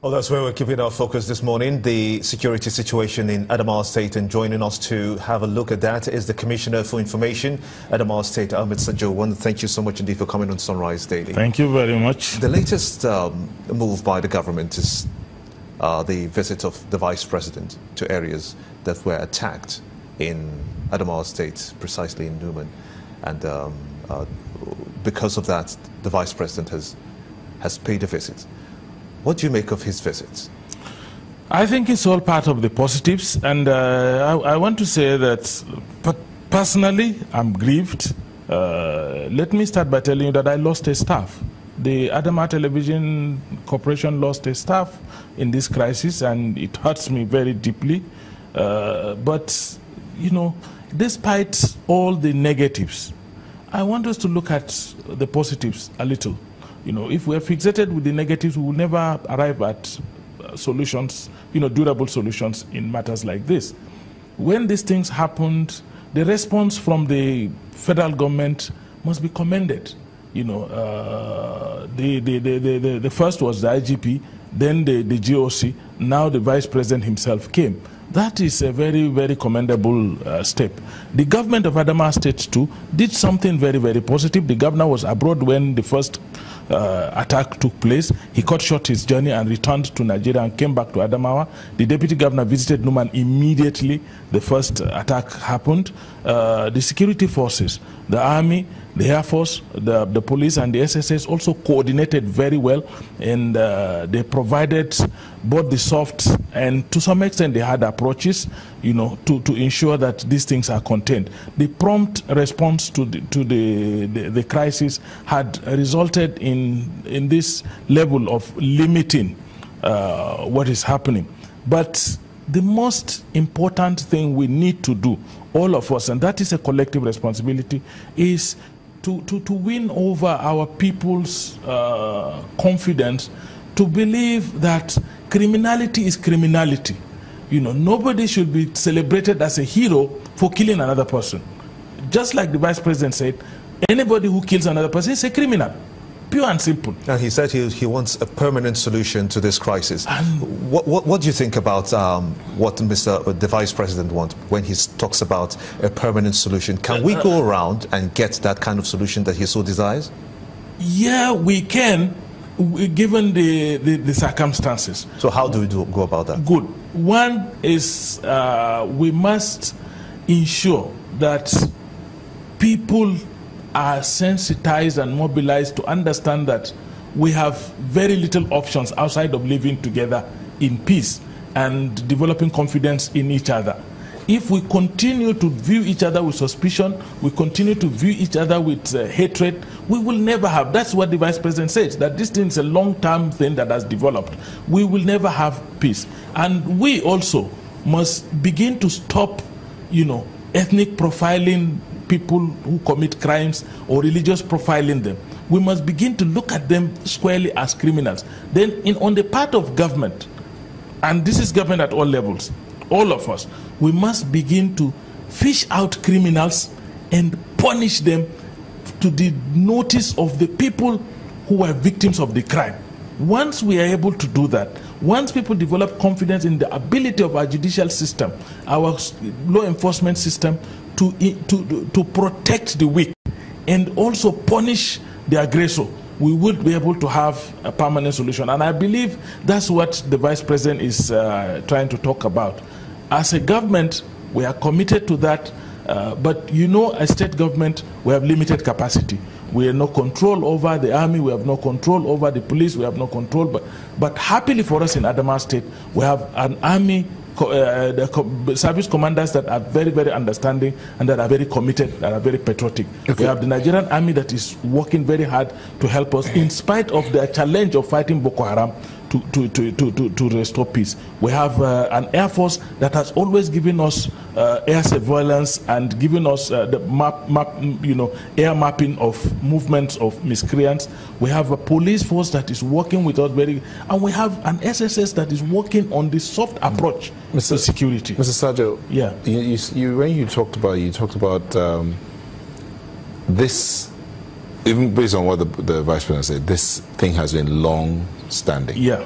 Well, that's where we're keeping our focus this morning, the security situation in Adamawa State. And joining us to have a look at that is the Commissioner for Information, Adamawa State, Sajoh. Thank you so much indeed for coming on Sunrise Daily. Thank you very much. The latest move by the government is the visit of the Vice President to areas that were attacked in Adamawa State, precisely in Newman. And because of that, the Vice President has paid a visit. What do you make of his visits? I think it's all part of the positives, and I want to say that personally I'm grieved. Let me start by telling you that I lost a staff. The Adamawa Television Corporation lost a staff in this crisis, and it hurts me very deeply. But, you know, despite all the negatives, I want us to look at the positives a little. You know, if we're fixated with the negatives, we will never arrive at solutions, durable solutions in matters like this. When these things happened, the response from the federal government must be commended. The first was the IGP, then the GOC, now the Vice President himself came. That is a very, very commendable step. The government of Adamawa State too did something very, very positive. The governor was abroad when the first attack took place. He cut short his journey and returned to Nigeria and came back to Adamawa. The deputy governor visited Numan immediately the first attack happened. The security forces, the army, the Air Force, the police and the SSS also coordinated very well, and they provided both the soft and to some extent the hard approaches, to ensure that these things are contained. The prompt response to the crisis had resulted in this level of limiting what is happening. But the most important thing we need to do, all of us, and that is a collective responsibility, is to win over our people's confidence to believe that criminality is criminality. Nobody should be celebrated as a hero for killing another person. Just like the Vice President said, anybody who kills another person is a criminal. Pure and simple. And he said he wants a permanent solution to this crisis. And what do you think about what the Vice President wants when he talks about a permanent solution? Can we go around and get that kind of solution that he so desires? Yeah, we can, given the circumstances. So how do we go about that? Good. One is we must ensure that people are sensitized and mobilized to understand that we have very little options outside of living together in peace and developing confidence in each other. If we continue to view each other with suspicion, we continue to view each other with hatred, we will never have. That's what the Vice President says, that this thing is a long-term thing that has developed. We will never have peace. And we also must begin to stop, ethnic profiling people who commit crimes or religious profiling them. We must begin to look at them squarely as criminals. Then on the part of government, and this is government at all levels, all of us, we must begin to fish out criminals and punish them to the notice of the people who are victims of the crime. Once we are able to do that, once people develop confidence in the ability of our judicial system, our law enforcement system to protect the weak and also punish the aggressor, we will be able to have a permanent solution. And I believe that's what the Vice President is trying to talk about. As a government, we are committed to that, but as state government, we have limited capacity. We have no control over the army, we have no control over the police, we have no control. But happily for us in Adamawa State, we have an army, the service commanders that are very, very understanding and that are very committed, that are very patriotic. Okay. We have the Nigerian army that is working very hard to help us in spite of the challenge of fighting Boko Haram to restore peace. We have an Air Force that has always given us air surveillance and given us the air mapping of movements of miscreants. We have a police force that is working with us and we have an SSS that is working on the soft approach to security. Mr. Sajoh, yeah, when you talked about this, even based on what the Vice President said, this thing has been long standing. Yeah.